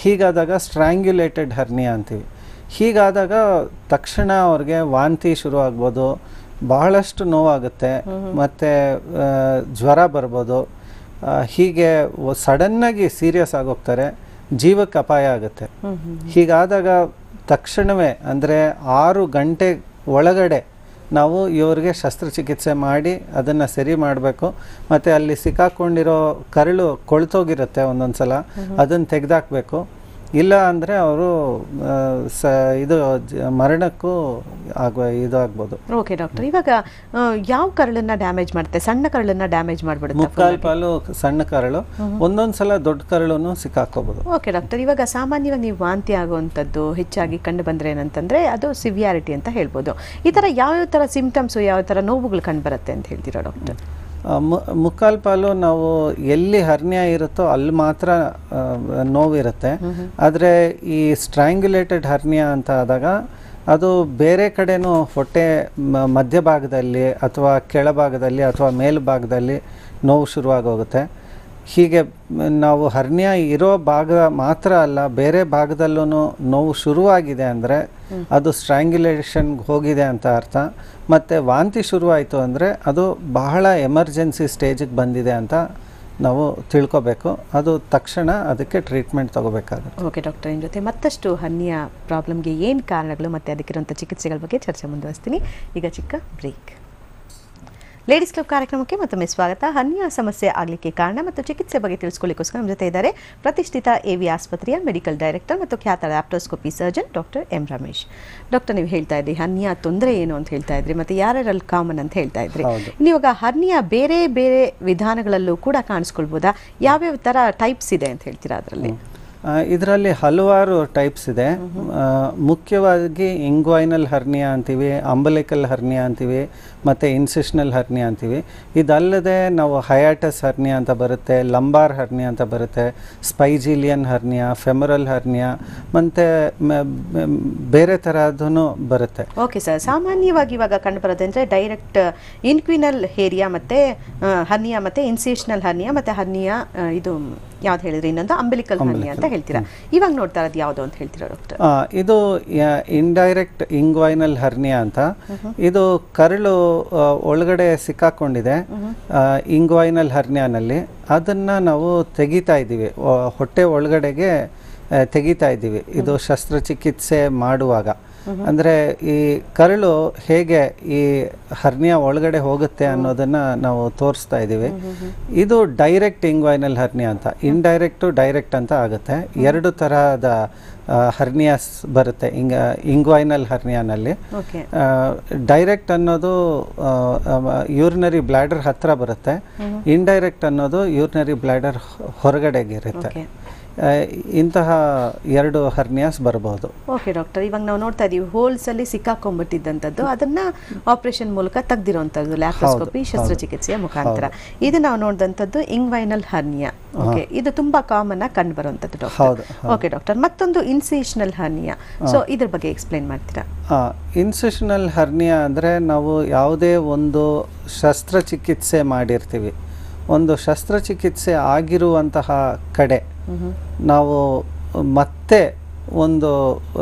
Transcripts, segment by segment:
ಹೀಗಾದಾಗ ಸ್ಟ್ರ್ಯಾಂಗ್ಯುಲೇಟೆಡ್ hernia ಅಂತೀವಿ. ಹೀಗಾದಾಗ ತಕ್ಷಣ ಅವ್ರಿಗೆ ವಾಂತಿ ಶುರು ಆಗ್ಬೋದು, ಬಹಳಷ್ಟು ನೋವಾಗುತ್ತೆ, ಮತ್ತು ಜ್ವರ ಬರ್ಬೋದು. ಹೀಗೆ ಸಡನ್ನಾಗಿ ಸೀರಿಯಸ್ ಆಗೋಗ್ತಾರೆ, ಜೀವಕ್ಕೆ ಅಪಾಯ ಆಗುತ್ತೆ. ಹೀಗಾದಾಗ ತಕ್ಷಣವೇ ಅಂದರೆ 6 ಗಂಟೆ ಒಳಗಡೆ ನಾವು ಇವ್ರಿಗೆ ಶಸ್ತ್ರಚಿಕಿತ್ಸೆ ಮಾಡಿ ಅದನ್ನು ಸರಿ ಮಾಡಬೇಕು. ಮತ್ತು ಅಲ್ಲಿ ಸಿಕ್ಕಾಕೊಂಡಿರೋ ಕರಳು ಕೊಳ್ತೋಗಿರುತ್ತೆ ಒಂದೊಂದು ಸಲ, ಅದನ್ನು ತೆಗೆದಾಕಬೇಕು. ಇಲ್ಲ ಅಂದರೆ ಅವರು ಮರಣಕ್ಕೂ ಇದಾಗ್ಬೋದು. ಓಕೆ ಡಾಕ್ಟರ್, ಇವಾಗ ಯಾವ ಕರಳನ್ನ ಡ್ಯಾಮೇಜ್ ಮಾಡುತ್ತೆ? ಸಣ್ಣ ಕರಳನ್ನ ಡ್ಯಾಮೇಜ್ ಮಾಡಿಬಿಡುತ್ತೆ? ಮುಕ್ಕಾಲು ಪಾಲು ಸಣ್ಣ ಕರಳು, ಒಂದೊಂದು ಸಲ ದೊಡ್ಡ ಕರಳು ಸಿಕ್ಕಾಕೋಬಹುದು. ಓಕೆ ಡಾಕ್ಟರ್, ಇವಾಗ ಸಾಮಾನ್ಯವಾಗಿ ನೀವು ವಾಂತಿ ಆಗುವಂಥದ್ದು ಹೆಚ್ಚಾಗಿ ಕಂಡು ಬಂದರೆ ಏನಂತಂದರೆ ಅದು ಸಿವಿಯಾರಿಟಿ ಅಂತ ಹೇಳ್ಬೋದು. ಈ ಥರ ಯಾವ್ಯಾವ ಥರ ಸಿಂಪ್ಟಮ್ಸು, ಯಾವ ಥರ ನೋವುಗಳು ಕಂಡು ಬರುತ್ತೆ ಅಂತ ಹೇಳ್ತೀರಾ ಡಾಕ್ಟರ್? ಮುಕ್ಕಾಲು ಪಾಲು ನಾವು ಎಲ್ಲಿ ಹರ್ನಿಯಾ ಇರುತ್ತೋ ಅಲ್ಲಿ ಮಾತ್ರ ನೋವಿರುತ್ತೆ. ಆದರೆ ಈ ಸ್ಟ್ರ್ಯಾಂಗ್ಯುಲೇಟೆಡ್ ಹರ್ನಿಯಾ ಅಂತ ಆದಾಗ ಅದು ಬೇರೆ ಕಡೆನೂ ಹೊಟ್ಟೆ ಮಧ್ಯಭಾಗದಲ್ಲಿ ಅಥವಾ ಕೆಳಭಾಗದಲ್ಲಿ ಅಥವಾ ಮೇಲ್ಭಾಗದಲ್ಲಿ ನೋವು ಶುರುವಾಗೋಗುತ್ತೆ. ಹೀಗೆ ನಾವು ಹರ್ನಿಯಾ ಇರೋ ಭಾಗ ಮಾತ್ರ ಅಲ್ಲ, ಬೇರೆ ಭಾಗದಲ್ಲೂ ನೋವು ಶುರುವಾಗಿದೆ ಅಂದರೆ ಅದು ಸ್ಟ್ರ್ಯಾಂಗ್ಯುಲೇಷನ್ಗೆ ಹೋಗಿದೆ ಅಂತ ಅರ್ಥ. ಮತ್ತು ವಾಂತಿ ಶುರುವಾಯಿತು ಅಂದರೆ ಅದು ಬಹಳ ಎಮರ್ಜೆನ್ಸಿ ಸ್ಟೇಜಿಗೆ ಬಂದಿದೆ ಅಂತ ನಾವು ತಿಳ್ಕೊಬೇಕು. ಅದು ತಕ್ಷಣ ಅದಕ್ಕೆ ಟ್ರೀಟ್ಮೆಂಟ್ ತಗೋಬೇಕಾಗುತ್ತೆ. ಓಕೆ ಡಾಕ್ಟರ್, ನಿಮ್ಮ ಜೊತೆ ಮತ್ತಷ್ಟು ಹರ್ನಿಯಾ ಪ್ರಾಬ್ಲಮ್ಗೆ ಏನು ಕಾರಣಗಳು ಮತ್ತು ಅದಕ್ಕಿರುವಂಥ ಚಿಕಿತ್ಸೆಗಳ ಬಗ್ಗೆ ಚರ್ಚೆ ಮುಂದುವರಿಸ್ತೀನಿ. ಈಗ ಚಿಕ್ಕ ಬ್ರೇಕ್. ಲೇಡೀಸ್ ಕ್ಲಬ್ ಕಾರ್ಯಕ್ರಮಕ್ಕೆ ಮತ್ತೊಮ್ಮೆ ಸ್ವಾಗತ. ಹರ್ನಿಯಾ ಸಮಸ್ಯೆ ಆಗಲಿಕ್ಕೆ ಕಾರಣ ಮತ್ತು ಚಿಕಿತ್ಸೆ ಬಗ್ಗೆ ತಿಳಿಸ್ಕೊಳ್ಳಿಕ್ಕೋಸ್ಕರ ನಮ್ಮ ಜೊತೆ ಇದ್ದಾರೆ ಪ್ರತಿಷ್ಠಿತ AV ಆಸ್ಪತ್ರೆಯ ಮೆಡಿಕಲ್ ಡೈರೆಕ್ಟರ್ ಮತ್ತು ಖ್ಯಾತ laparoscopy surgeon doctor M Ramesh. Doctor, ನೀವು ಹೇಳ್ತಾ ಇದ್ರಿ ಹರ್ನಿಯಾ ತೊಂದರೆ ಏನು ಅಂತ ಹೇಳ್ತಾ ಇದ್ರಿ, ಮತ್ತು ಯಾರ್ಯಾರಲ್ಲಿ ಕಾಮನ್ ಅಂತ ಹೇಳ್ತಾ ಇದ್ರಿ. ಇವಾಗ ಹರ್ನಿಯಾ ಬೇರೆ ಬೇರೆ ವಿಧಾನಗಳಲ್ಲೂ ಕೂಡ ಕಾಣಿಸ್ಕೊಳ್ಬೋದಾ? ಯಾವ್ಯಾವ ಥರ ಟೈಪ್ಸ್ ಇದೆ ಅಂತ ಹೇಳ್ತೀರಾ ಅದರಲ್ಲಿ? ಇದರಲ್ಲಿ ಹಲವಾರು ಟೈಪ್ಸ್ ಇದೆ. ಮುಖ್ಯವಾಗಿ ಇಂಗ್ವೈನಲ್ ಹರ್ನಿಯಾ ಅಂತೀವಿ, ಅಂಬಲಿಕಲ್ ಹರ್ನಿಯಾ ಅಂತೀವಿ, ಮತ್ತು ಇನ್ಸಿಷನಲ್ ಹರ್ನಿಯಾ ಅಂತೀವಿ. ಇದಲ್ಲದೆ ನಾವು ಹಯಾಟಸ್ ಹರ್ನಿಯಾ ಅಂತ ಬರುತ್ತೆ, ಲಂಬಾರ್ ಹರ್ನಿಯಾ ಅಂತ ಬರುತ್ತೆ, ಸ್ಪೈಜಿಲಿಯನ್ ಹರ್ನಿಯಾ, ಫೆಮರಲ್ ಹರ್ನಿಯಾ, ಮತ್ತು ಬೇರೆ ಥರದೂ ಬರುತ್ತೆ. ಓಕೆ ಸರ್, ಸಾಮಾನ್ಯವಾಗಿ ಇವಾಗ ಕಂಡುಬರೋದು ಅಂದರೆ ಡೈರೆಕ್ಟ್ ಇನ್ಕ್ವಿನಲ್ ಹೇರಿಯಾ ಮತ್ತು ಹರ್ನಿಯಾ, ಮತ್ತು ಇನ್ಸಿಷನಲ್ ಹರ್ನಿಯಾ, ಮತ್ತು ಹರ್ನಿಯಾ ಇದು ಯಾವ್ದು ಹೇಳಿದ್ರಿ ಇನ್ನೊಂದು ಅಂಬಲಿಕಲ್ ಹರ್ನಿಯಾ ಅಂತ ಹೇಳ್ತೀರಾ. ಇವಾಗ ನೋಡ್ತಾ ಇರೋದು ಯಾವುದು ಅಂತ ಹೇಳ್ತೀರಾ ಡಾಕ್ಟರ್? ಇದು ಇಂಡೈರೆಕ್ಟ್ ಇಂಗ್ವೈನಲ್ ಹರ್ನಿಯಾ ಅಂತ. ಇದು ಕರಳು ಒಳಗಡೆ ಸಿಕ್ಕಾಕೊಂಡಿದೆ ಇಂಗ್ವೈನಲ್ ಹರ್ನಿಯಾನಲ್ಲಿ. ಅದನ್ನು ನಾವು ತೆಗಿತಾ ಇದ್ದೀವಿ, ಹೊಟ್ಟೆ ಒಳಗಡೆಗೆ ತೆಗಿತಾ ಇದ್ದೀವಿ ಇದು ಶಸ್ತ್ರಚಿಕಿತ್ಸೆ ಮಾಡುವಾಗ. ಅಂದರೆ ಈ ಕರಳು ಹೇಗೆ ಈ ಹರ್ನಿಯಾ ಒಳಗಡೆ ಹೋಗುತ್ತೆ ಅನ್ನೋದನ್ನು ನಾವು ತೋರಿಸ್ತಾ ಇದ್ದೀವಿ. ಇದು ಡೈರೆಕ್ಟ್ ಇಂಗ್ವೈನಲ್ ಹರ್ನಿಯಾ ಅಂತ. ಇಂಡೈರೆಕ್ಟು ಡೈರೆಕ್ಟ್ ಅಂತ ಆಗುತ್ತೆ. 2 ತರಹದ ಹರ್ನಿಯಾಸ್ ಬರುತ್ತೆ ಇಂಗ್ವೈನಲ್ ಹರ್ನಿಯಾನಲ್ಲಿ. ಡೈರೆಕ್ಟ್ ಅನ್ನೋದು ಯೂರಿನರಿ ಬ್ಲ್ಯಾಡರ್ ಹತ್ರ ಬರುತ್ತೆ, ಇಂಡೈರೆಕ್ಟ್ ಅನ್ನೋದು ಯೂರಿನರಿ ಬ್ಲ್ಯಾಡರ್ ಹೊರಗಡೆಗಿರುತ್ತೆ. ಇಂತಹ 2 ಹರ್ನಿಯಾಸ್ ಬರಬಹುದು. ಓಕೆ ಡಾಕ್ಟರ್, ಇವಾಗ ನಾವು ನೋಡ್ತಾ ಇದೀವಿ ಹೋಲ್ಸ್ ಅಲ್ಲಿ ಸಿಕ್ಕಾಕೊಂಡ್ಬಿಟ್ಟಿದ್ದಂಥದ್ದು, ಅದನ್ನ ಆಪರೇಷನ್ ಮೂಲಕ ತೆಗ್ದಿರೋಂಥದ್ದು ಲ್ಯಾಪ್ರೋಸ್ಕೋಪಿ ಶಸ್ತ್ರಚಿಕಿತ್ಸೆಯ ಮುಖಾಂತರ. ಇದು ನಾವು ನೋಡಿದಂಥದ್ದು ಇಂಗ್ವೈನಲ್ ಹರ್ನಿಯಾ. ಓಕೆ, ಇದು ತುಂಬಾ ಕಾಮನ್ ಆಗಿ ಕಂಡು ಬರುವಂಥದ್ದು ಡಾಕ್ಟರ್. ಓಕೆ ಡಾಕ್ಟರ್, ಮತ್ತೊಂದು ಇನ್ಸಿಷನಲ್ ಹರ್ನಿಯಾ, ಸೊ ಇದ್ರ ಬಗ್ಗೆ ಎಕ್ಸ್ಪ್ಲೈನ್ ಮಾಡ್ತೀರಾ? ಇನ್ಸಿಷನಲ್ ಹರ್ನಿಯಾ ಅಂದರೆ ನಾವು ಯಾವುದೇ ಒಂದು ಶಸ್ತ್ರಚಿಕಿತ್ಸೆ ಮಾಡಿರ್ತೀವಿ, ಒಂದು ಶಸ್ತ್ರಚಿಕಿತ್ಸೆ ಆಗಿರುವಂತಹ ಕಡೆ ನಾವು ಮತ್ತೆ ಒಂದು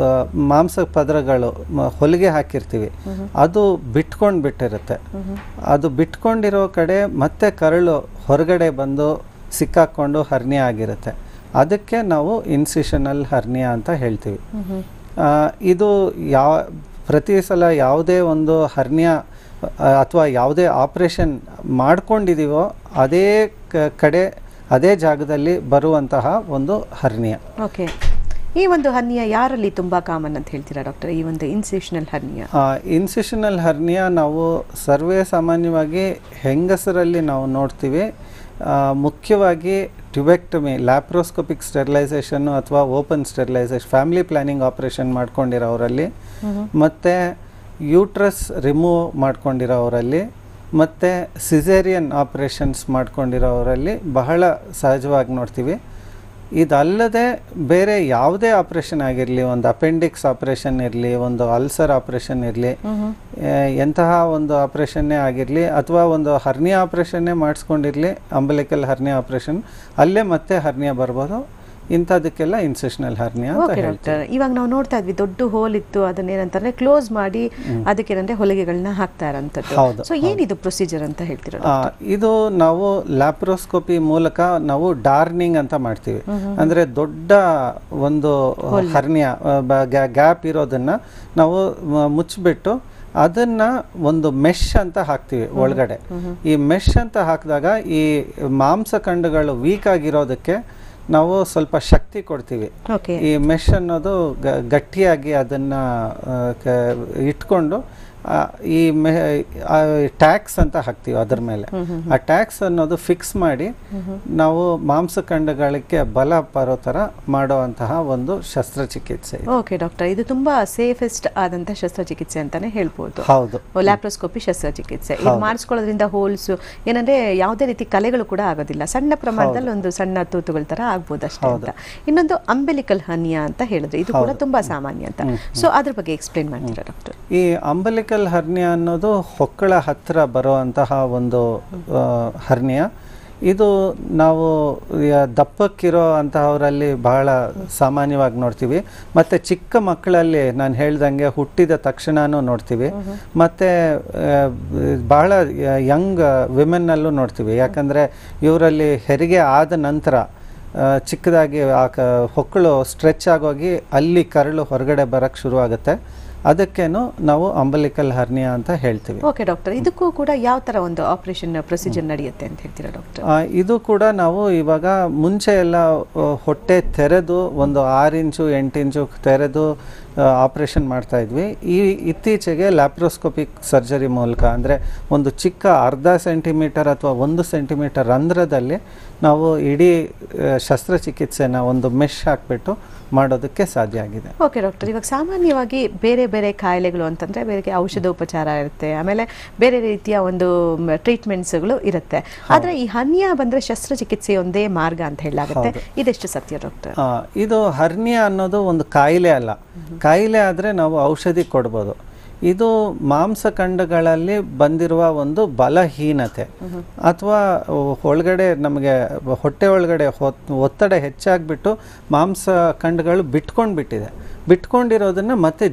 ಮಾಂಸ ಪದರಗಳು ಹೊಲಿಗೆ ಹಾಕಿರ್ತೀವಿ, ಅದು ಬಿಟ್ಟಿರುತ್ತೆ. ಅದು ಬಿಟ್ಕೊಂಡಿರೋ ಕಡೆ ಮತ್ತೆ ಕರಳು ಹೊರಗಡೆ ಬಂದು ಸಿಕ್ಕಾಕೊಂಡು ಹರ್ನಿಯಾ ಆಗಿರುತ್ತೆ. ಅದಕ್ಕೆ ನಾವು ಇನ್ಸಿಷನಲ್ ಹರ್ನಿಯಾ ಅಂತ ಹೇಳ್ತೀವಿ. ಇದು ಪ್ರತಿ ಸಲ ಯಾವುದೇ ಒಂದು ಹರ್ನಿಯಾ ಅಥವಾ ಯಾವುದೇ ಆಪರೇಷನ್ ಮಾಡ್ಕೊಂಡಿದ್ದೀವೋ ಅದೇ ಕಡೆ ಅದೇ ಜಾಗದಲ್ಲಿ ಬರುವಂತಹ ಒಂದು ಹರ್ನಿಯಾ. ಓಕೆ, ಈ ಒಂದು ಹರ್ನಿಯಾ ಯಾರಲ್ಲಿ ತುಂಬಾ ಕಾಮನ್ ಅಂತ ಹೇಳ್ತೀರಾ ಡಾಕ್ಟರ್? ಈ ಒಂದು ಇನ್ಸಿಷನಲ್ ಹರ್ನಿಯಾ, ಇನ್ಸಿಷನಲ್ ಹರ್ನಿಯಾ ನಾವು ಸರ್ವೇ ಸಾಮಾನ್ಯವಾಗಿ ಹೆಂಗಸರಲ್ಲಿ ನಾವು ನೋಡ್ತೀವಿ. ಮುಖ್ಯವಾಗಿ ಟ್ಯುಬೆಕ್ಟಮಿ, ಲ್ಯಾಪ್ರೋಸ್ಕೋಪಿಕ್ ಸ್ಟೆರಿಲೈಸೇಷನ್ನು ಅಥವಾ open sterilisation, family planning operation ಮಾಡ್ಕೊಂಡಿರೋರಲ್ಲಿ, ಮತ್ತು ಯೂಟ್ರಸ್ ರಿಮೂವ್ ಮಾಡ್ಕೊಂಡಿರೋರಲ್ಲಿ, ಮತ್ತು ಸಿಸೇರಿಯನ್ ಆಪರೇಷನ್ಸ್ ಮಾಡ್ಕೊಂಡಿರೋರಲ್ಲಿ ಬಹಳ ಸಹಜವಾಗಿ ನೋಡ್ತೀವಿ. ಇದಲ್ಲದೆ ಬೇರೆ ಯಾವುದೇ ಆಪರೇಷನ್ ಆಗಿರಲಿ, ಒಂದು ಅಪೆಂಡಿಕ್ಸ್ ಆಪರೇಷನ್ ಇರಲಿ, ಒಂದು ಅಲ್ಸರ್ ಆಪರೇಷನ್ ಇರಲಿ, ಎಂತಹ ಒಂದು ಆಪರೇಷನ್ನೇ ಆಗಿರಲಿ, ಅಥವಾ ಒಂದು ಹರ್ನಿಯಾ ಆಪರೇಷನ್ನೇ ಮಾಡಿಸ್ಕೊಂಡಿರಲಿ, ಅಂಬಲಿಕಲ್ ಹರ್ನಿಯಾ ಆಪರೇಷನ್, ಅಲ್ಲೇ ಮತ್ತೆ ಹರ್ನಿಯಾ ಬರ್ಬೋದು. ಇಂಥದಕ್ಕೆಲ್ಲ ಇನ್ಸಿಷನಲ್ ಹರ್ನಿಯಾ ಅಂತ ಓಕೆ ಹೇಳ್ತೀವಿ. ಡಾಕ್ಟರ್, ಇವಾಗ ನಾವು ನೋಡ್ತಾ ಇದ್ವಿ ದೊಡ್ಡ ಹೋಲ್ ಇತ್ತು, ಅದನ್ನೇನಂತಾರೆ ಕ್ಲೋಸ್ ಮಾಡಿ ಅದಕ್ಕೇನಂದ್ರೆ ಹೊಲಿಗೆಗಳನ್ನ ಹಾಕ್ತಾ ಇರೋಂಥದ್ದು. ಹೌದು. ಸೊ ಏನಿದು ಪ್ರೊಸೀಜರ್ ಅಂತ ಹೇಳ್ತೀರಾ? ಇದು ನಾವು ಲ್ಯಾಪ್ರೋಸ್ಕೋಪಿ ಮೂಲಕ ನಾವು ಡಾರ್ನಿಂಗ್ ಅಂತ ಮಾಡ್ತೀವಿ. ಅಂದ್ರೆ ದೊಡ್ಡ ಒಂದು ಹರ್ನಿಯಾ ಗ್ಯಾಪ್ ಇರೋದನ್ನ ನಾವು ಮುಚ್ಚಿಬಿಟ್ಟು ಅದನ್ನ ಒಂದು ಮೆಶ್ ಅಂತ ಹಾಕ್ತೀವಿ ಒಳಗಡೆ. ಈ ಮೆಶ್ ಅಂತ ಹಾಕಿದಾಗ ಈ ಮಾಂಸಖಂಡಗಳು ವೀಕ್ ಆಗಿರೋದಕ್ಕೆ ನಾವು ಸ್ವಲ್ಪ ಶಕ್ತಿ ಕೊಡ್ತೀವಿ. ಈ ಮೆಶ್ ಅನ್ನೋದು ಗಟ್ಟಿಯಾಗಿ ಅದನ್ನ ಇಟ್ಕೊಂಡು ಈ ಟ್ಯಾಕ್ಸ್ ಅಂತ ಹಾಕ್ತೀವಿ ಅದ್ರ ಮೇಲೆ. ಆ ಟ್ಯಾಕ್ಸ್ ಅನ್ನೋದು ಫಿಕ್ಸ್ ಮಾಡಿ ನಾವು ಮಾಂಸಖಂಡಗಳಿಗೆ ಬಲ ಬರೋ ಥರ ಮಾಡುವಂತಹ ಒಂದು ಶಸ್ತ್ರಚಿಕಿತ್ಸೆ. ಓಕೆ ಡಾಕ್ಟರ್, ಇದು ತುಂಬಾ ಸೇಫೆಸ್ಟ್ ಆದಂತ ಶಸ್ತ್ರಚಿಕಿತ್ಸೆ ಅಂತಾನೆ ಹೇಳ್ಬೋದು. ಹೌದು, ಲ್ಯಾಪ್ರೋಸ್ಕೋಪಿ ಶಸ್ತ್ರಚಿಕಿತ್ಸೆ. ಇದು ಮಾಡಿಸ್ಕೊಳ್ಳೋದ್ರಿಂದ ಹೋಲ್ಸ್ ಏನಂದ್ರೆ ಯಾವುದೇ ರೀತಿ ಕಲೆಗಳು ಕೂಡ ಆಗೋದಿಲ್ಲ, ಸಣ್ಣ ಪ್ರಮಾಣದಲ್ಲಿ ಒಂದು ಸಣ್ಣ ತೂತುಗಳ ತರ ಆಗ್ಬೋದು ಅಷ್ಟೇ ಅಂತ. ಇನ್ನೊಂದು ಅಂಬೆಲಿಕಲ್ ಹರ್ನಿಯಾ ಅಂತ ಹೇಳಿದ್ರೆ ಇದು ಕೂಡ ತುಂಬಾ ಸಾಮಾನ್ಯ ಅಂತ. ಸೊ ಅದ್ರ ಬಗ್ಗೆ ಎಕ್ಸ್ಪ್ಲೇನ್ ಮಾಡ್ತೀರಾ ಡಾಕ್ಟರ್? ಈ ಅಂಬೆಲಿಕಲ್ ಹರ್ನಿಯಾ ಅನ್ನೋದು ಹೊಕ್ಕಳ ಹತ್ತಿರ ಬರುವಂತಹ ಒಂದು ಹರ್ನಿಯಾ. ಇದು ನಾವು ದಪ್ಪಕ್ಕಿರೋ ಅಂತಹವರಲ್ಲಿ ಬಹಳ ಸಾಮಾನ್ಯವಾಗಿ ನೋಡ್ತೀವಿ. ಮತ್ತು ಚಿಕ್ಕ ಮಕ್ಕಳಲ್ಲಿ ನಾನು ಹೇಳ್ದಂಗೆ ಹುಟ್ಟಿದ ತಕ್ಷಣನೂ ನೋಡ್ತೀವಿ. ಮತ್ತು ಬಹಳ ಯಂಗ್ ವಿಮೆನ್ನಲ್ಲೂ ನೋಡ್ತೀವಿ. ಯಾಕಂದರೆ ಇವರಲ್ಲಿ ಹೆರಿಗೆ ಆದ ನಂತರ ಚಿಕ್ಕದಾಗಿ ಹೊಕ್ಕಳು ಸ್ಟ್ರೆಚ್ ಆಗೋಗಿ ಅಲ್ಲಿ ಕರಳು ಹೊರಗಡೆ ಬರೋಕ್ಕೆ ಶುರುವಾಗುತ್ತೆ. ಅದಕ್ಕೇನು ನಾವು ಅಂಬೆಲಿಕಲ್ ಹರ್ನಿಯಾ ಅಂತ ಹೇಳ್ತೀವಿ. ಓಕೆ ಡಾಕ್ಟರ್, ಇದಕ್ಕೂ ಕೂಡ ಯಾವ ತರ ಒಂದು ಆಪರೇಷನ್ ಪ್ರೊಸೀಜರ್ ನಡೆಯುತ್ತೆ ಅಂತ ಹೇಳ್ತೀರಾ ಡಾಕ್ಟರ್? ಇದು ಕೂಡ ನಾವು ಇವಾಗ ಮುಂಚೆ ಎಲ್ಲ ಹೊಟ್ಟೆ ತೆರೆದು ಒಂದು 6 ಇಂಚು 8 ಇಂಚು ತೆರೆದು ಆಪರೇಷನ್ ಮಾಡ್ತಾ ಇದ್ವಿ. ಇತ್ತೀಚೆಗೆ ಲ್ಯಾಪ್ರೋಸ್ಕೋಪಿಕ್ ಸರ್ಜರಿ ಮೂಲಕ ಅಂದರೆ ಒಂದು ಚಿಕ್ಕ ಅರ್ಧ ಸೆಂಟಿಮೀಟರ್ ಅಥವಾ 1 ಸೆಂಟಿಮೀಟರ್ ರಂಧ್ರದಲ್ಲಿ ನಾವು ಇಡೀ ಶಸ್ತ್ರಚಿಕಿತ್ಸೆನ ಒಂದು ಮೆಶ್ ಹಾಕಿಬಿಟ್ಟು ಮಾಡೋದಕ್ಕೆ ಸಾಧ್ಯ ಆಗಿದೆ. ಓಕೆ ಡಾಕ್ಟರ್, ಇವಾಗ ಸಾಮಾನ್ಯವಾಗಿ ಬೇರೆ ಬೇರೆ ಕಾಯಿಲೆಗಳು ಅಂತಂದ್ರೆ ಬೇರೆ ಔಷಧೋಪಚಾರ ಇರುತ್ತೆ, ಆಮೇಲೆ ಬೇರೆ ರೀತಿಯ ಒಂದು ಟ್ರೀಟ್ಮೆಂಟ್ಸ್ಗಳು ಇರುತ್ತೆ. ಆದ್ರೆ ಈ ಹರ್ನಿಯಾ ಬಂದ್ರೆ ಶಸ್ತ್ರಚಿಕಿತ್ಸೆ ಒಂದೇ ಮಾರ್ಗ ಅಂತ ಹೇಳಲಾಗುತ್ತೆ. ಇದೆಷ್ಟು ಸತ್ಯ ಡಾಕ್ಟರ್? ಇದು ಹರ್ನಿಯಾ ಅನ್ನೋದು ಒಂದು ಕಾಯಿಲೆ ಅಲ್ಲ. ಕಾಯಿಲೆ ಆದರೆ ನಾವು ಔಷಧಿ ಕೊಡ್ಬೋದು. ಇದು ಮಾಂಸಖಂಡಗಳಲ್ಲಿ ಬಂದಿರುವ ಒಂದು ಬಲಹೀನತೆ ಅಥವಾ ಒಳಗಡೆ ನಮಗೆ ಹೊಟ್ಟೆ ಒಳಗಡೆ ಒತ್ತಡ ಹೆಚ್ಚಾಗಿಬಿಟ್ಟು ಮಾಂಸಖಂಡಗಳು ಬಿಟ್ಕೊಂಡಿರೋದನ್ನು ಮತ್ತೆ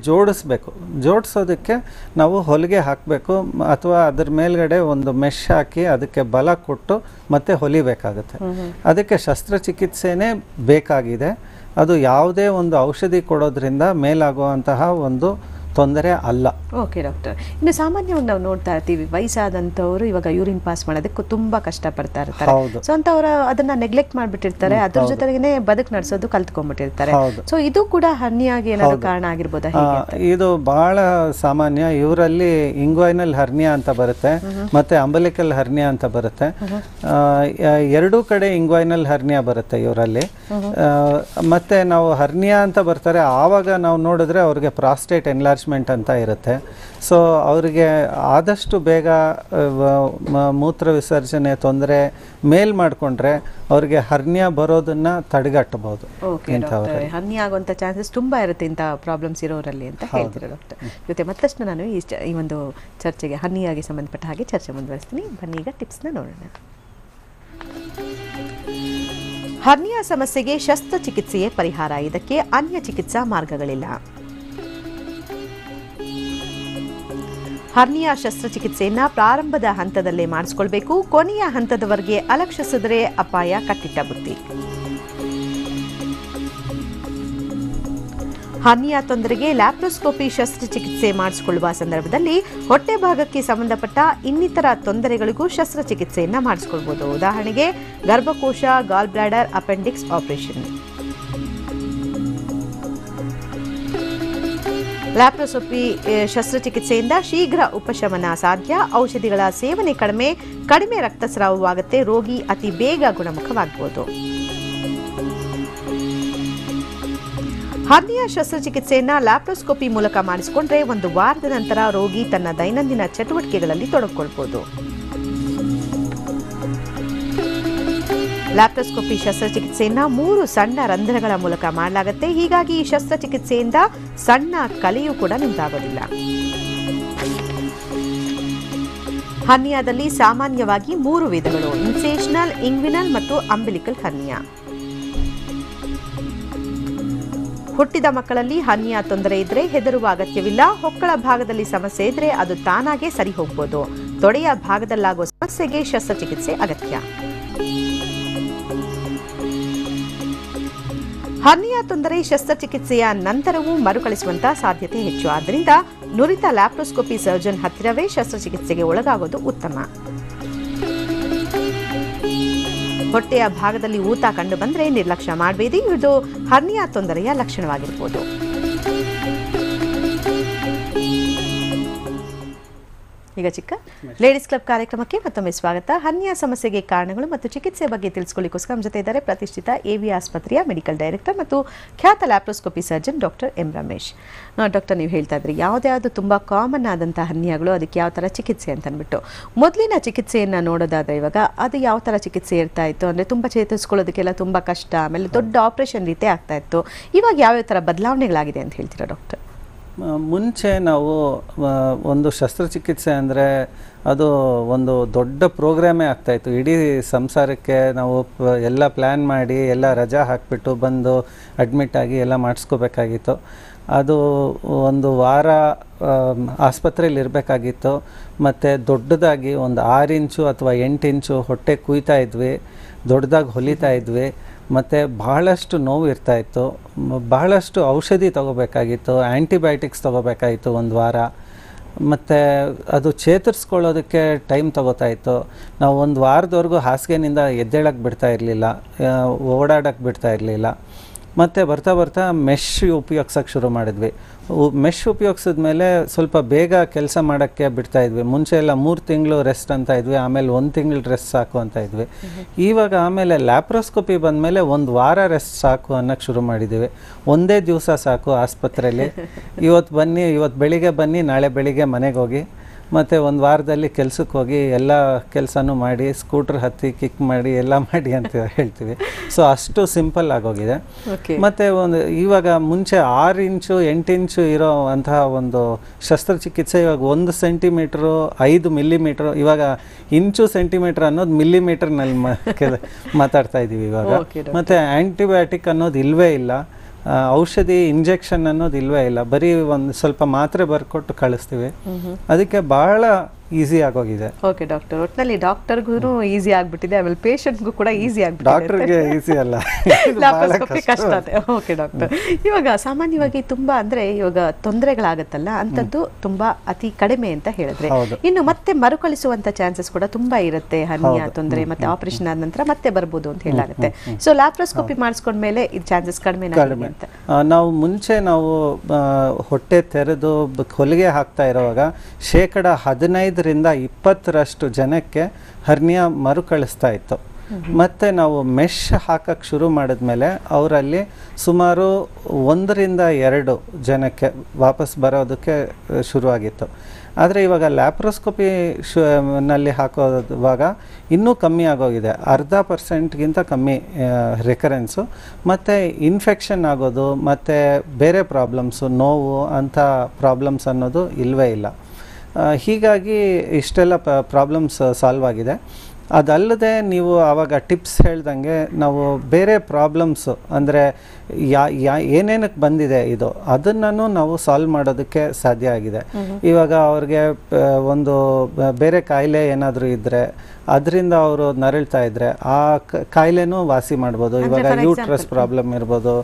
ಜೋಡಿಸೋದಕ್ಕೆ ನಾವು ಹೊಲಿಗೆ ಹಾಕಬೇಕು ಅಥವಾ ಅದ್ರ ಮೇಲ್ಗಡೆ ಒಂದು ಮೆಶ್ ಹಾಕಿ ಅದಕ್ಕೆ ಬಲ ಕೊಟ್ಟು ಮತ್ತೆ ಹೊಲಿಬೇಕಾಗುತ್ತೆ. ಅದಕ್ಕೆ ಶಸ್ತ್ರಚಿಕಿತ್ಸೆನೇ ಬೇಕಾಗಿದೆ. ಅದು ಯಾವುದೇ ಒಂದು ಔಷಧಿ ಕೊಡೋದ್ರಿಂದ ಮೇಲಾಗುವಂತಹ ಒಂದು ತೊಂದರೆ ಅಲ್ಲ. ಓಕೆ ಡಾಕ್ಟರ್, ಇನ್ನು ಸಾಮಾನ್ಯವಾಗಿ ನಾವು ನೋಡ್ತಾ ಇರ್ತೀವಿ ವಯಸ್ಸಾದಂಥವ್ರು ಇವಾಗ ಯೂರಿನ್ ಪಾಸ್ ಮಾಡೋದಕ್ಕೆ ತುಂಬಾ ಕಷ್ಟ ಪಡ್ತಾ ಇರ್ತಾರೆ. ಸೊ ಅಂತವ್ರು ಅದನ್ನ ನೆಗ್ಲೆಕ್ಟ್ ಮಾಡ್ಬಿಟ್ಟಿರ್ತಾರೆ, ಅದ್ರ ಜೊತೆಗೆ ಬದುಕು ನಡೆಸೋದು ಕಲ್ತ್ಕೊಂಡ್ಬಿಟ್ಟಿರ್ತಾರೆ. ಸೊ ಇದು ಕೂಡ ಹರ್ನಿಯಾಗೆ ಏನಾದ್ರು ಕಾರಣ ಆಗಿರ್ಬೋದಾ? ಇದು ಬಹಳ ಸಾಮಾನ್ಯ. ಇವರಲ್ಲಿ ಇಂಗ್ವೈನಲ್ ಹರ್ನಿಯಾ ಅಂತ ಬರುತ್ತೆ ಮತ್ತೆ ಅಂಬೆಲಿಕಲ್ ಹರ್ನಿಯಾ ಅಂತ ಬರುತ್ತೆ. ಎರಡೂ ಕಡೆ ಇಂಗ್ವೈನಲ್ ಹರ್ನಿಯಾ ಬರುತ್ತೆ ಇವರಲ್ಲಿ. ಮತ್ತೆ ನಾವು ಹರ್ನಿಯಾ ಅಂತ ಬರ್ತಾರೆ, ಆವಾಗ ನಾವು ನೋಡಿದ್ರೆ ಅವ್ರಿಗೆ ಪ್ರಾಸ್ಟೇಟ್ ಎನ್ಲಾರ್ಜ್ಮೆಂಟ್ ಅಂತ ಇರುತ್ತೆ. ಸೊ ಅವರಿಗೆ ಆದಷ್ಟು ಬೇಗ ಮೂತ್ರ ವಿಸರ್ಜನೆ ತೊಂದರೆ ಮಾಡಿಕೊಂಡ್ರೆ ಅವ್ರಿಗೆ ಹರ್ನಿಯಾ ಬರೋದನ್ನ ತಡೆಗಟ್ಟಬಹುದು. ಹರ್ನಿಯಾ ಆಗುವಂತ ಚಾನ್ಸಸ್ ತುಂಬಾ ಇರುತ್ತೆ ಇಂಥ ಪ್ರಾಬ್ಲಮ್ಸ್ ಇರೋರಲ್ಲಿ ಅಂತ ಹೇಳ್ತೀರಾ ಡಾಕ್ಟರ್. ಜೊತೆ ಮತ್ತಷ್ಟು ನಾನು ಈ ಒಂದು ಚರ್ಚೆಗೆ ಹರ್ನಿಯಾಗೆ ಸಂಬಂಧಪಟ್ಟ ಹಾಗೆ ಚರ್ಚೆ ಮುಂದುವರಿಸ್ತೀನಿ. ಬನ್ನಿ ಈಗ ಟಿಪ್ಸ್ನ ನೋಡೋಣ. ಹರ್ನಿಯಾ ಸಮಸ್ಯೆಗೆ ಶಸ್ತ್ರಚಿಕಿತ್ಸೆಯೇ ಪರಿಹಾರ, ಇದಕ್ಕೆ ಅನ್ಯ ಚಿಕಿತ್ಸಾ ಮಾರ್ಗಗಳಿಲ್ಲ. ಹರ್ನಿಯಾ ಶಸ್ತ್ರಚಿಕಿತ್ಸೆಯನ್ನ ಪ್ರಾರಂಭದ ಹಂತದಲ್ಲೇ ಮಾಡಿಸಿಕೊಳ್ಬೇಕು, ಕೊನೆಯ ಹಂತದವರೆಗೆ ಅಲಕ್ಷಿಸಿದರೆ ಅಪಾಯ ಕಟ್ಟಿಟ್ಟ ಬುತ್ತಿ. ಹರ್ನಿಯಾ ತೊಂದರೆಗೆ ಲ್ಯಾಪ್ರೋಸ್ಕೋಪಿ ಶಸ್ತ್ರಚಿಕಿತ್ಸೆ ಮಾಡಿಸಿಕೊಳ್ಳುವ ಸಂದರ್ಭದಲ್ಲಿ ಹೊಟ್ಟೆ ಭಾಗಕ್ಕೆ ಸಂಬಂಧಪಟ್ಟ ಇನ್ನಿತರ ತೊಂದರೆಗಳಿಗೂ ಶಸ್ತ್ರಚಿಕಿತ್ಸೆಯನ್ನ ಮಾಡಿಸಿಕೊಳ್ಬಹುದು. ಉದಾಹರಣೆಗೆ ಗರ್ಭಕೋಶ, gall bladder, appendix operation. Laparoscopy ಶಸ್ತ್ರಚಿಕಿತ್ಸೆಯಿಂದ ಶೀಘ್ರ ಉಪಶಮನ ಸಾಧ್ಯ. ಔಷಧಿಗಳ ಸೇವನೆ ಕಡಿಮೆ ರಕ್ತಸ್ರಾವವಾಗುತ್ತೆ, ರೋಗಿ ಅತಿ ಬೇಗ ಗುಣಮುಖವಾಗಬಹುದು. ಹರ್ನಿಯಾ ಶಸ್ತ್ರಚಿಕಿತ್ಸೆಯನ್ನ ಲ್ಯಾಪ್ರೋಸ್ಕೋಪಿ ಮೂಲಕ ಮಾಡಿಸಿಕೊಂಡ್ರೆ 1 ವಾರದ ನಂತರ ರೋಗಿ ತನ್ನ ದೈನಂದಿನ ಚಟುವಟಿಕೆಗಳಲ್ಲಿ ತೊಡಗಿಕೊಳ್ಳಬಹುದು. ಲ್ಯಾಪ್ರೋಸ್ಕೋಪಿ ಶಸ್ತ್ರಚಿಕಿತ್ಸೆಯನ್ನ 3 ಸಣ್ಣ ರಂಧ್ರಗಳ ಮೂಲಕ ಮಾಡಲಾಗುತ್ತೆ. ಹೀಗಾಗಿ ಈ ಶಸ್ತ್ರಚಿಕಿತ್ಸೆಯಿಂದ ಸಣ್ಣ ಕಲೆಯೂ ಕೂಡ ನಿಂತಾಗೋದಿಲ್ಲ. ಹರ್ನಿಯಾದಲ್ಲಿ ಸಾಮಾನ್ಯವಾಗಿ 3 ವಿಧಗಳು: ಇನ್ಸೇಷನಲ್, ಇಂಗ್ವಿನಲ್ ಮತ್ತು ಅಂಬಿಲಿಕಲ್ ಹರ್ನಿಯಾ. ಹುಟ್ಟಿದ ಮಕ್ಕಳಲ್ಲಿ ಹರ್ನಿಯಾ ತೊಂದರೆ ಇದ್ರೆ ಹೆದರುವ ಅಗತ್ಯವಿಲ್ಲ. ಹೊಕ್ಕಳ ಭಾಗದಲ್ಲಿ ಸಮಸ್ಯೆ ಇದ್ರೆ ಅದು ತಾನಾಗೆ ಸರಿ ಹೋಗ್ಬೋದು. ತೊಡೆಯ ಭಾಗದಲ್ಲಾಗೋ ಸಮಸ್ಯೆಗೆ ಶಸ್ತ್ರಚಿಕಿತ್ಸೆ ಅಗತ್ಯ. ಹರ್ನಿಯಾ ತೊಂದರೆ ಶಸ್ತ್ರಚಿಕಿತ್ಸೆಯ ನಂತರವೂ ಮರುಕಳಿಸುವಂತ ಸಾಧ್ಯತೆ ಹೆಚ್ಚು. ಆದ್ದರಿಂದ ನುರಿತ ಲ್ಯಾಪ್ರೋಸ್ಕೋಪಿ ಸರ್ಜನ್ ಹತ್ತಿರವೇ ಶಸ್ತ್ರಚಿಕಿತ್ಸೆಗೆ ಒಳಗಾಗೋದು ಉತ್ತಮ. ಹೊಟ್ಟೆಯ ಭಾಗದಲ್ಲಿ ಊತ ಕಂಡು ಬಂದ್ರೆ ನಿರ್ಲಕ್ಷ್ಯ ಮಾಡಬೇಡಿ. ಇದು ಹರ್ನಿಯಾ ತೊಂದರೆಯ ಲಕ್ಷಣವಾಗಿರಬಹುದು. ಈಗ ಚಿಕ್ಕ ಲೇಡೀಸ್ ಕ್ಲಬ್ ಕಾರ್ಯಕ್ರಮಕ್ಕೆ ಮತ್ತೊಮ್ಮೆ ಸ್ವಾಗತ. ಹರ್ನಿಯಾ ಸಮಸ್ಯೆಗೆ ಕಾರಣಗಳು ಮತ್ತು ಚಿಕಿತ್ಸೆ ಬಗ್ಗೆ ತಿಳಿಸ್ಕೊಳ್ಳಿಕ್ಕೋಸ್ಕರ ನಮ್ಮ ಜೊತೆ ಇದ್ದಾರೆ ಪ್ರತಿಷ್ಠಿತ ಎವಿ ಆಸ್ಪತ್ರೆಯ ಮೆಡಿಕಲ್ ಡೈರೆಕ್ಟರ್ ಮತ್ತು ಖ್ಯಾತ laparoscopy surgeon doctor M Ramesh. Doctor, ನೀವು ಹೇಳ್ತಾ ಇದ್ರಿ ಯಾವ್ದಾವುದು ತುಂಬಾ ಕಾಮನ್ ಆದಂಥ ಹರ್ನಿಯಾಗಳು, ಅದಕ್ಕೆ ಯಾವ ಥರ ಚಿಕಿತ್ಸೆ ಅಂತ ಅಂದ್ಬಿಟ್ಟು. ಮೊದಲಿನ ಚಿಕಿತ್ಸೆಯನ್ನು ನೋಡೋದಾದ್ರೆ ಇವಾಗ ಅದು ಯಾವ ಥರ ಚಿಕಿತ್ಸೆ ಇರ್ತಾ ಇತ್ತು ಅಂದರೆ ತುಂಬ ಚೇತರಿಸ್ಕೊಳ್ಳೋದಕ್ಕೆಲ್ಲ ತುಂಬ ಕಷ್ಟ, ಆಮೇಲೆ ದೊಡ್ಡ ಆಪರೇಷನ್ ರೀತಿ ಆಗ್ತಾ ಇತ್ತು. ಇವಾಗ ಯಾವ್ಯಾವ ಥರ ಬದಲಾವಣೆಗಳಾಗಿದೆ ಅಂತ ಹೇಳ್ತೀರಾ ಡಾಕ್ಟರ್? ಮುಂಚೆ ನಾವು ಒಂದು ಶಸ್ತ್ರಚಿಕಿತ್ಸೆ ಅಂದರೆ ಅದು ಒಂದು ದೊಡ್ಡ ಪ್ರೋಗ್ರಾಮೇ ಆಗ್ತಾಯಿತ್ತು. ಇಡೀ ಸಂಸಾರಕ್ಕೆ ನಾವು ಎಲ್ಲ ಪ್ಲ್ಯಾನ್ ಮಾಡಿ ಎಲ್ಲ ರಜಾ ಹಾಕಿಬಿಟ್ಟು ಬಂದು ಅಡ್ಮಿಟ್ ಆಗಿ ಎಲ್ಲ ಮಾಡಿಸ್ಕೋಬೇಕಾಗಿತ್ತು. ಅದು ಒಂದು ವಾರ ಆಸ್ಪತ್ರೆಯಲ್ಲಿ ಇರಬೇಕಾಗಿತ್ತು. ಮತ್ತು ದೊಡ್ಡದಾಗಿ ಒಂದು 6 ಇಂಚು ಅಥವಾ 8 ಇಂಚು ಹೊಟ್ಟೆ ಕುಯ್ತಾ ಇದ್ವಿ, ದೊಡ್ಡದಾಗಿ ಹೊಲಿತಾ ಇದ್ವಿ. ಮತ್ತು ಬಹಳಷ್ಟು ನೋವು ಇರ್ತಾಯಿತ್ತು, ಬಹಳಷ್ಟು ಔಷಧಿ ತೊಗೋಬೇಕಾಗಿತ್ತು, ಆ್ಯಂಟಿಬಯೋಟಿಕ್ಸ್ ತೊಗೋಬೇಕಾಗಿತ್ತು ಒಂದು ವಾರ. ಮತ್ತು ಅದು ಚೇತರಿಸ್ಕೊಳ್ಳೋದಕ್ಕೆ ಟೈಮ್ ತೊಗೋತಾಯಿತ್ತು. ನಾವು ಒಂದು ವಾರದವರೆಗೂ ಹಾಸಿಗೆನಿಂದ ಎದ್ದೇಳಕ್ಕೆ ಬಿಡ್ತಾ ಇರಲಿಲ್ಲ, ಓಡಾಡೋಕ್ಕೆ ಬಿಡ್ತಾ ಇರಲಿಲ್ಲ. ಮತ್ತು ಬರ್ತಾ ಬರ್ತಾ ಮೆಶ್ ಉಪಯೋಗಿಸೋಕ್ಕೆ ಶುರು ಮಾಡಿದ್ವಿ. ಮೆಶ್ ಉಪಯೋಗಿಸಿದ ಮೇಲೆ ಸ್ವಲ್ಪ ಬೇಗ ಕೆಲಸ ಮಾಡೋಕ್ಕೆ ಬಿಡ್ತಾಯಿದ್ವಿ. ಮುಂಚೆ ಎಲ್ಲ 3 ತಿಂಗಳು ರೆಸ್ಟ್ ಅಂತ ಇದ್ವಿ, ಆಮೇಲೆ 1 ತಿಂಗಳು ರೆಸ್ಟ್ ಸಾಕು ಅಂತ ಇದ್ವಿ. ಇವಾಗ ಆಮೇಲೆ ಲ್ಯಾಪ್ರೋಸ್ಕೋಪಿ ಬಂದಮೇಲೆ 1 ವಾರ ರೆಸ್ಟ್ ಸಾಕು ಅನ್ನೋಕ್ಕೆ ಶುರು ಮಾಡಿದ್ದೀವಿ. ಒಂದೇ ದಿವಸ ಸಾಕು ಆಸ್ಪತ್ರೆಯಲ್ಲಿ. ಇವತ್ತು ಬೆಳಿಗ್ಗೆ ಬನ್ನಿ, ನಾಳೆ ಬೆಳಿಗ್ಗೆ ಮನೆಗೆ ಹೋಗಿ, ಮತ್ತು 1 ವಾರದಲ್ಲಿ ಕೆಲಸಕ್ಕೆ ಹೋಗಿ ಎಲ್ಲ ಕೆಲಸನೂ ಮಾಡಿ, ಸ್ಕೂಟ್ರ್ ಹತ್ತಿ ಕಿಕ್ ಮಾಡಿ ಎಲ್ಲ ಮಾಡಿ ಅಂತ ಹೇಳ್ತೀವಿ. ಸೊ ಅಷ್ಟು ಸಿಂಪಲ್ ಆಗೋಗಿದೆ. ಮತ್ತು ಇವಾಗ ಮುಂಚೆ 6 ಇಂಚು 8 ಇಂಚು ಇರೋ ಅಂತಹ ಒಂದು ಶಸ್ತ್ರಚಿಕಿತ್ಸೆ ಇವಾಗ 1 ಸೆಂಟಿಮೀಟ್ರು 5 ಮಿಲಿಮೀಟ್ರು, ಇವಾಗ ಇಂಚು ಸೆಂಟಿಮೀಟ್ರ್ ಅನ್ನೋದು ಮಿಲಿಮೀಟರ್ನಲ್ಲಿ ಮಾತಾಡ್ತಾ ಇದ್ದೀವಿ ಇವಾಗ. ಮತ್ತು ಆ್ಯಂಟಿಬಯೋಟಿಕ್ ಅನ್ನೋದು ಇಲ್ಲವೇ ಇಲ್ಲ, ಔಷಧಿ ಇಂಜೆಕ್ಷನ್ ಅನ್ನೋದು ಇಲ್ವೇ ಇಲ್ಲ, ಬರೀ ಒಂದು ಸ್ವಲ್ಪ ಮಾತ್ರೆ ಬರ್ಕೊಟ್ಟು ಕಳಿಸ್ತೀವಿ. ಅದಕ್ಕೆ ಬಹಳ ಈಸಿ ಆಗೋಗಿದೆ. ಓಕೆ ಡಾಕ್ಟರ್, ಒಟ್ಟಿನಲ್ಲಿ ಡಾಕ್ಟರ್ಗೂ ಈಸಿ ಆಗ್ಬಿಟ್ಟಿದೆ, ಆಮೇಲೆ ಪೇಷಂಟ್ಗೂ ಕೂಡ ಈಸಿ ಆಗ್ಬಿಟ್ಟಿದೆ. ಡಾಕ್ಟರ್ಗೆ ಈಸಿ ಅಲ್ಲ, ಕಷ್ಟ. ಓಕೆ ಡಾಕ್ಟರ್, ಇವಾಗ ಸಾಮಾನ್ಯವಾಗಿ ತುಂಬಾ ಅಂದ್ರೆ ಇವಾಗ ತೊಂದರೆಗಳಾಗತ್ತಲ್ಲ ಅಂಥದ್ದು ತುಂಬಾ ಅತಿ ಕಡಿಮೆ ಅಂತ ಹೇಳಿದ್ರೆ, ಇನ್ನು ಮತ್ತೆ ಮರುಕಳಿಸುವಂತ ಚಾನ್ಸಸ್ ಕೂಡ ತುಂಬಾ ಇರುತ್ತೆ. ಹರ್ನಿಯಾ ತೊಂದರೆ ಮತ್ತೆ ಆಪರೇಷನ್ ಆದ ನಂತರ ಮತ್ತೆ ಬರ್ಬೋದು ಅಂತ ಹೇಳಾಗುತ್ತೆ. ಸೊ ಲ್ಯಾಪ್ರೋಸ್ಕೋಪಿ ಮಾಡಿಸ್ಕೊಂಡ್ಮೇಲೆ ಇದು ಚಾನ್ಸಸ್ ಕಡಿಮೆ ಅಂತ. ನಾವು ಮುಂಚೆ ಹೊಟ್ಟೆ ತೆರೆದು ಹೊಲಿಗೆ ಹಾಕ್ತಾ ಇರೋವಾಗ 15% 20% ಜನಕ್ಕೆ ಹರ್ನಿಯಾ ಮರುಕಳಿಸ್ತಾ ಇತ್ತು. ಮತ್ತು ನಾವು ಮೆಶ್ ಹಾಕಕ್ಕೆ ಶುರು ಮಾಡಿದ್ಮೇಲೆ ಅವರಲ್ಲಿ ಸುಮಾರು 1-2 ಜನಕ್ಕೆ ವಾಪಸ್ ಬರೋದಕ್ಕೆ ಶುರುವಾಗಿತ್ತು. ಆದರೆ ಇವಾಗ ಲ್ಯಾಪ್ರೋಸ್ಕೋಪಿ ನಲ್ಲಿ ಹಾಕೋವಾಗ ಇನ್ನೂ ಕಮ್ಮಿ ಆಗೋಗಿದೆ, 0.5%ಗಿಂತ ಕಮ್ಮಿ ರಿಕರೆನ್ಸು. ಮತ್ತು ಇನ್ಫೆಕ್ಷನ್ ಆಗೋದು ಮತ್ತು ಬೇರೆ ಪ್ರಾಬ್ಲಮ್ಸು, ನೋವು ಅಂಥ ಪ್ರಾಬ್ಲಮ್ಸ್ ಅನ್ನೋದು ಇಲ್ಲವೇ ಇಲ್ಲ. ಹೀಗಾಗಿ ಇಷ್ಟೆಲ್ಲ ಪ್ರಾಬ್ಲಮ್ಸ್ ಸಾಲ್ವ್ ಆಗಿದೆ. ಅದಲ್ಲದೆ ನೀವು ಆವಾಗ ಟಿಪ್ಸ್ ಹೇಳ್ದಂಗೆ ನಾವು ಬೇರೆ ಪ್ರಾಬ್ಲಮ್ಸು ಅಂದರೆ ಏನೇನಕ್ಕೆ ಬಂದಿದೆ ಇದು ಅದನ್ನು ನಾವು ಸಾಲ್ವ್ ಮಾಡೋದಕ್ಕೆ ಸಾಧ್ಯ ಆಗಿದೆ. ಇವಾಗ ಅವ್ರಿಗೆ ಒಂದು ಬೇರೆ ಕಾಯಿಲೆ ಏನಾದರೂ ಇದ್ದರೆ ಅದರಿಂದ ಅವರು ನರಳ್ತಾ ಇದ್ದರೆ ಆ ಕಾಯಿಲೆನೂ ವಾಸಿ ಮಾಡ್ಬೋದು. ಇವಾಗ ಯೂಟ್ರಸ್ ಪ್ರಾಬ್ಲಮ್ ಇರ್ಬೋದು,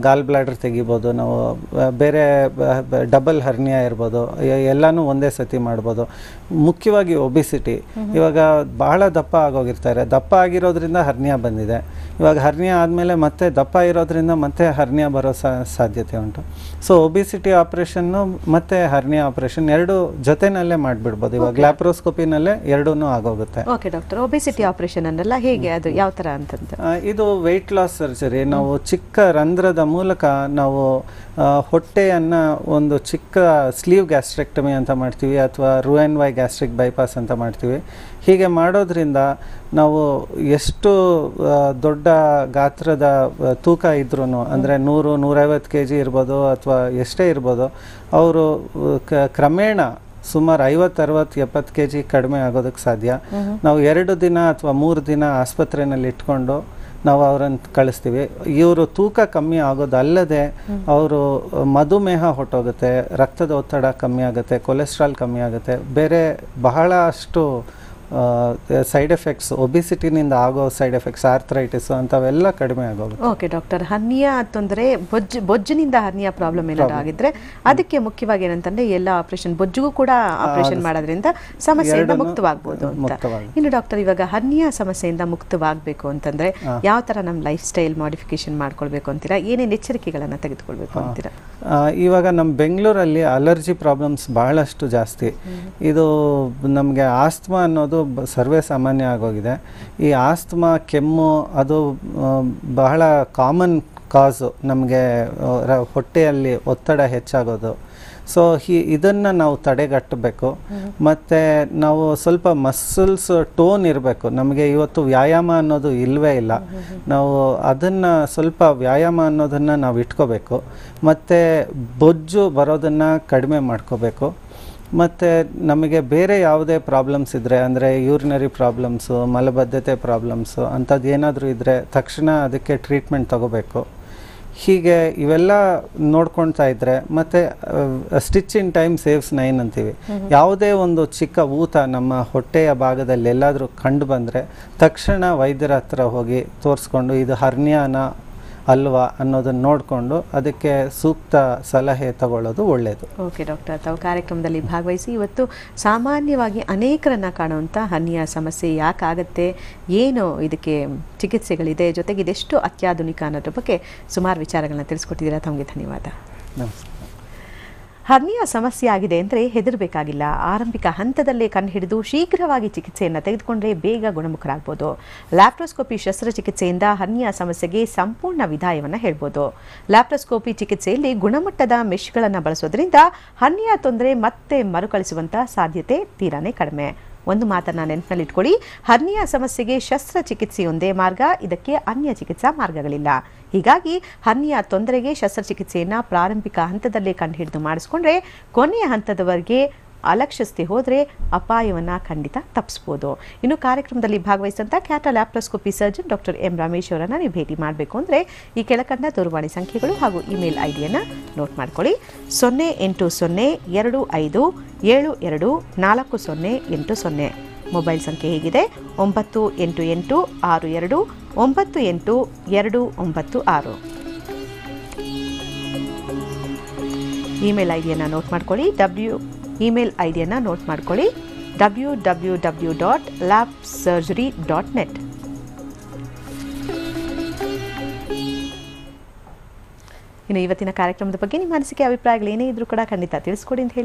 ಗಾಲ್ ಬ್ಲಾಡರ್ ತೆಗಿಬೋದು, ನಾವು ಬೇರೆ ಡಬಲ್ ಹರ್ನಿಯಾ ಇರ್ಬೋದು, ಎಲ್ಲನೂ ಒಂದೇ ಸತಿ ಮಾಡ್ಬೋದು. ಮುಖ್ಯವಾಗಿ ಒಬಿಸಿಟಿ, ಇವಾಗ ಬಹಳ ದಪ್ಪ ಆಗೋಗಿರ್ತಾರೆ, ದಪ್ಪ ಆಗಿರೋದ್ರಿಂದ ಹರ್ನಿಯಾ ಬಂದಿದೆ. ಇವಾಗ ಹರ್ನಿಯಾ ಆದಮೇಲೆ ಮತ್ತೆ ದಪ್ಪ ಇರೋದ್ರಿಂದ ಮತ್ತೆ ಹರ್ನಿಯಾ ಬರೋ ಸಾಧ್ಯತೆ ಉಂಟು. ಸೊ ಒಬಿಸಿಟಿ ಆಪರೇಷನ್ನು ಮತ್ತು ಹರ್ನಿಯಾ ಆಪರೇಷನ್ 2 ಜೊತೆನಲ್ಲೇ ಮಾಡಿಬಿಡ್ಬೋದು. ಇವಾಗ ಲ್ಯಾಪ್ರೋಸ್ಕೋಪಿನಲ್ಲೇ 2 ಆಗೋಗುತ್ತೆ. ಓಕೆ ಡಾಕ್ಟರ್, ಒಬಿಸಿಟಿ ಆಪರೇಷನ್ ಅನ್ನಲ್ಲ, ಹೇಗೆ ಅದು ಯಾವ ಥರ ಅಂತಂತ? ಇದು ವೆಯ್ಟ್ ಲಾಸ್ ಸರ್ಜರಿ. ನಾವು ಚಿಕ್ಕ ರಂಧ್ರದ ಮೂಲಕ ನಾವು ಹೊಟ್ಟೆಯನ್ನು ಒಂದು ಚಿಕ್ಕ ಸ್ಲೀವ್ ಗ್ಯಾಸ್ಟ್ರೆಕ್ಟಮಿ ಅಂತ ಮಾಡ್ತೀವಿ, ಅಥವಾ ರುಎನ್ವೈ ಗ್ಯಾಸ್ಟ್ರಿಕ್ ಬೈಪಾಸ್ ಅಂತ ಮಾಡ್ತೀವಿ. ಹೀಗೆ ಮಾಡೋದ್ರಿಂದ ನಾವು ಎಷ್ಟು ದೊಡ್ಡ ಗಾತ್ರದ ತೂಕ ಇದ್ರೂ, ಅಂದರೆ 100-150 kg ಇರ್ಬೋದು ಅಥವಾ ಎಷ್ಟೇ ಇರ್ಬೋದು, ಅವರು ಕ್ರಮೇಣ ಸುಮಾರು 50-60-70 kg ಕಡಿಮೆ ಆಗೋದಕ್ಕೆ ಸಾಧ್ಯ. ನಾವು 2 ದಿನ ಅಥವಾ 3 ದಿನ ಆಸ್ಪತ್ರೆಯಲ್ಲಿ ಇಟ್ಕೊಂಡು ನಾವು ಅವ್ರನ್ನ ಕಳಿಸ್ತೀವಿ. ಇವರು ತೂಕ ಕಮ್ಮಿ ಆಗೋದಲ್ಲದೆ ಅವರು ಮಧುಮೇಹ ಹೊಟ್ಟೋಗುತ್ತೆ, ರಕ್ತದ ಒತ್ತಡ ಕಮ್ಮಿ ಆಗುತ್ತೆ, ಕೊಲೆಸ್ಟ್ರಾಲ್ ಕಮ್ಮಿ ಆಗುತ್ತೆ, ಬೇರೆ ಬಹಳಷ್ಟು ಸೈಡ್ ಎಫೆಕ್ಟ್ಸ್, ಒಬಿಸಿಟಿನಿಂದ ಆಗೋ ಸೈಡ್ ಎಫೆಕ್ಟ್ಸ್, ಆರ್ಥರೈಟಿಸ್ ಅಂಥವೆಲ್ಲ ಕಡಿಮೆ ಆಗೋಗುತ್ತೆ. ಓಕೆ ಡಾಕ್ಟರ್, ಹರ್ನಿಯಾ ತೊಂದರೆ ಬೊಜ್ಜಿನಿಂದ ಹರ್ನಿಯಾ ಪ್ರಾಬ್ಲಮ್ ಏನಾದ್ರು ಆಗಿದ್ರೆ ಅದಕ್ಕೆ ಮುಖ್ಯವಾಗಿ ಏನಂತಂದ್ರೆ ಎಲ್ಲ ಆಪರೇಷನ್, ಬೊಜ್ಜಿಗೂ ಕೂಡ ಆಪರೇಷನ್ ಮಾಡೋದ್ರಿಂದ ಸಮಸ್ಯೆಯಿಂದ ಮುಕ್ತವಾಗಬಹುದು ಅಂತ. ಇನ್ನು ಡಾಕ್ಟರ್, ಇವಾಗ ಹರ್ನಿಯಾ ಸಮಸ್ಯೆಯಿಂದ ಮುಕ್ತವಾಗಬೇಕು ಅಂತಂದ್ರೆ ಯಾವ ತರ ನಮ್ಮ ಲೈಫ್ ಸ್ಟೈಲ್ ಮಾಡಿಫಿಕೇಶನ್ ಮಾಡ್ಕೊಳ್ಬೇಕು ಅಂತೀರಾ? ಏನೇನು ಎಚ್ಚರಿಕೆಗಳನ್ನ ತೆಗೆದುಕೊಳ್ಬೇಕು ಅಂತೀರಾ? ಇವಾಗ ನಮ್ಮ ಬೆಂಗಳೂರಲ್ಲಿ ಅಲರ್ಜಿ ಪ್ರಾಬ್ಲಮ್ಸ್ ಬಹಳಷ್ಟು ಜಾಸ್ತಿ. ಇದು ನಮಗೆ ಆಸ್ತಮಾ ಅನ್ನೋದು ಸರ್ವೇ ಸಾಮಾನ್ಯ ಆಗೋಗಿದೆ. ಈ ಆಸ್ತಮಾ, ಕೆಮ್ಮು ಅದು ಬಹಳ ಕಾಮನ್ ಕಾಸು ನಮಗೆ ಹೊಟ್ಟೆಯಲ್ಲಿ ಒತ್ತಡ ಹೆಚ್ಚಾಗೋದು. ಸೊ ಇದನ್ನು ನಾವು ತಡೆಗಟ್ಟಬೇಕು. ಮತ್ತು ನಾವು ಸ್ವಲ್ಪ ಮಸಲ್ಸ್ ಟೋನ್ ಇರಬೇಕು. ನಮಗೆ ಇವತ್ತು ವ್ಯಾಯಾಮ ಅನ್ನೋದು ಇಲ್ಲವೇ ಇಲ್ಲ. ನಾವು ಅದನ್ನು ಸ್ವಲ್ಪ ವ್ಯಾಯಾಮ ಅನ್ನೋದನ್ನು ನಾವು ಇಟ್ಕೋಬೇಕು. ಮತ್ತು ಬೊಜ್ಜು ಬರೋದನ್ನು ಕಡಿಮೆ ಮಾಡ್ಕೋಬೇಕು. ಮತ್ತು ನಮಗೆ ಬೇರೆ ಯಾವುದೇ ಪ್ರಾಬ್ಲಮ್ಸ್ ಇದ್ದರೆ, ಅಂದರೆ ಯೂರಿನರಿ ಪ್ರಾಬ್ಲಮ್ಸು, ಮಲಬದ್ಧತೆ ಪ್ರಾಬ್ಲಮ್ಸು ಅಂಥದ್ದು ಏನಾದರೂ ಇದ್ದರೆ ತಕ್ಷಣ ಅದಕ್ಕೆ ಟ್ರೀಟ್ಮೆಂಟ್ ತಗೋಬೇಕು. ಹೀಗೆ ಇವೆಲ್ಲ ನೋಡ್ಕೊಳ್ತಾ ಇದ್ದರೆ, ಮತ್ತು ಸ್ಟಿಚ್ ಇನ್ ಟೈಮ್ ಸೇವ್ಸ್ 9 ಅಂತೀವಿ. ಯಾವುದೇ ಒಂದು ಚಿಕ್ಕ ಊತ ನಮ್ಮ ಹೊಟ್ಟೆಯ ಭಾಗದಲ್ಲಿ ಎಲ್ಲಾದರೂ ಕಂಡು ಬಂದರೆ ತಕ್ಷಣ ವೈದ್ಯರ ಹತ್ರ ಹೋಗಿ ತೋರಿಸ್ಕೊಂಡು ಇದು ಹರ್ನಿಯಾನ ಅಲ್ವಾ ಅನ್ನೋದನ್ನು ನೋಡಿಕೊಂಡು ಅದಕ್ಕೆ ಸೂಕ್ತ ಸಲಹೆ ತಗೊಳ್ಳೋದು ಒಳ್ಳೆಯದು. ಓಕೆ ಡಾಕ್ಟರ್, ತಾವು ಕಾರ್ಯಕ್ರಮದಲ್ಲಿ ಭಾಗವಹಿಸಿ ಇವತ್ತು ಸಾಮಾನ್ಯವಾಗಿ ಅನೇಕರನ್ನ ಕಾಣುವಂಥ ಹರ್ನಿಯಾ ಸಮಸ್ಯೆ ಯಾಕಾಗತ್ತೆ, ಏನು ಇದಕ್ಕೆ ಚಿಕಿತ್ಸೆಗಳಿದೆ, ಜೊತೆಗೆ ಇದೆಷ್ಟು ಅತ್ಯಾಧುನಿಕ ಅನ್ನೋದ್ರ ಬಗ್ಗೆ ಸುಮಾರು ವಿಚಾರಗಳನ್ನ ತಿಳಿಸ್ಕೊಟ್ಟಿದ್ದೀರಾ. ತಮಗೆ ಧನ್ಯವಾದ. ನಮಸ್ಕಾರ. ಹರ್ನಿಯಾ ಸಮಸ್ಯೆ ಆಗಿದೆ ಅಂದರೆ ಹೆದರಬೇಕಾಗಿಲ್ಲ. ಆರಂಭಿಕ ಹಂತದಲ್ಲೇ ಕಂಡುಹಿಡಿದು ಶೀಘ್ರವಾಗಿ ಚಿಕಿತ್ಸೆಯನ್ನು ತೆಗೆದುಕೊಂಡ್ರೆ ಬೇಗ ಗುಣಮುಖರಾಗಬಹುದು. ಲ್ಯಾಪ್ರೋಸ್ಕೋಪಿ ಶಸ್ತ್ರಚಿಕಿತ್ಸೆಯಿಂದ ಹರ್ನಿಯಾ ಸಮಸ್ಯೆಗೆ ಸಂಪೂರ್ಣ ವಿದಾಯವನ್ನು ಹೇಳ್ಬೋದು. ಲ್ಯಾಪ್ರೋಸ್ಕೋಪಿ ಚಿಕಿತ್ಸೆಯಲ್ಲಿ ಗುಣಮಟ್ಟದ ಮೆಶ್ಗಳನ್ನು ಬಳಸೋದ್ರಿಂದ ಹರ್ನಿಯಾ ತೊಂದರೆ ಮತ್ತೆ ಮರುಕಳಿಸುವಂಥ ಸಾಧ್ಯತೆ ತೀರಾನೇ ಕಡಿಮೆ. ಒಂದು ಮಾತನ್ನ ನೆನಪಿನಲ್ಲಿಟ್ಕೊಳ್ಳಿ, ಹರ್ನಿಯಾ ಸಮಸ್ಯೆಗೆ ಶಸ್ತ್ರಚಿಕಿತ್ಸೆಯೊಂದೇ ಮಾರ್ಗ, ಇದಕ್ಕೆ ಅನ್ಯ ಚಿಕಿತ್ಸಾ ಮಾರ್ಗಗಳಿಲ್ಲ. ಹೀಗಾಗಿ ಹರ್ನಿಯಾ ತೊಂದರೆಗೆ ಶಸ್ತ್ರಚಿಕಿತ್ಸೆಯನ್ನು ಪ್ರಾರಂಭಿಕ ಹಂತದಲ್ಲೇ ಕಂಡುಹಿಡಿದು ಮಾಡಿಸ್ಕೊಂಡ್ರೆ ಕೊನೆಯ ಹಂತದವರೆಗೆ ಅಲಕ್ಷಿಸದೆ ಹೋದರೆ ಅಪಾಯವನ್ನು ಖಂಡಿತ ತಪ್ಪಿಸ್ಬೋದು. ಇನ್ನು ಕಾರ್ಯಕ್ರಮದಲ್ಲಿ ಭಾಗವಹಿಸಿದಂಥ ಖ್ಯಾತ laparoscopy surgeon doctor M Ramesh ಅವರನ್ನು ನೀವು ಭೇಟಿ ಮಾಡಬೇಕು ಅಂದರೆ ಈ ಕೆಳಕಂಡ ದೂರವಾಣಿ ಸಂಖ್ಯೆಗಳು ಹಾಗೂ ಇಮೇಲ್ ಐಡಿಯನ್ನು ನೋಟ್ ಮಾಡ್ಕೊಳ್ಳಿ. 0802525724080. ಮೊಬೈಲ್ ಸಂಖ್ಯೆ ಹೀಗಿದೆ: 9886298296. ಇಮೇಲ್ ಐಡಿಯನ್ನು ನೋಟ್ ಮಾಡ್ಕೊಳ್ಳಿ. www.labsurgery.net. ಇನ್ನು ಇವತ್ತಿನ ಕಾರ್ಯಕ್ರಮದ ಬಗ್ಗೆ ನಿಮ್ಮ ಅನಿಸಿಕೆ, ಅಭಿಪ್ರಾಯಗಳು ಏನೇ ಇದ್ರೂ ಕೂಡ ಖಂಡಿತ ತಿಳಿಸ್ಕೊಡಿ ಅಂತ ಹೇಳಿ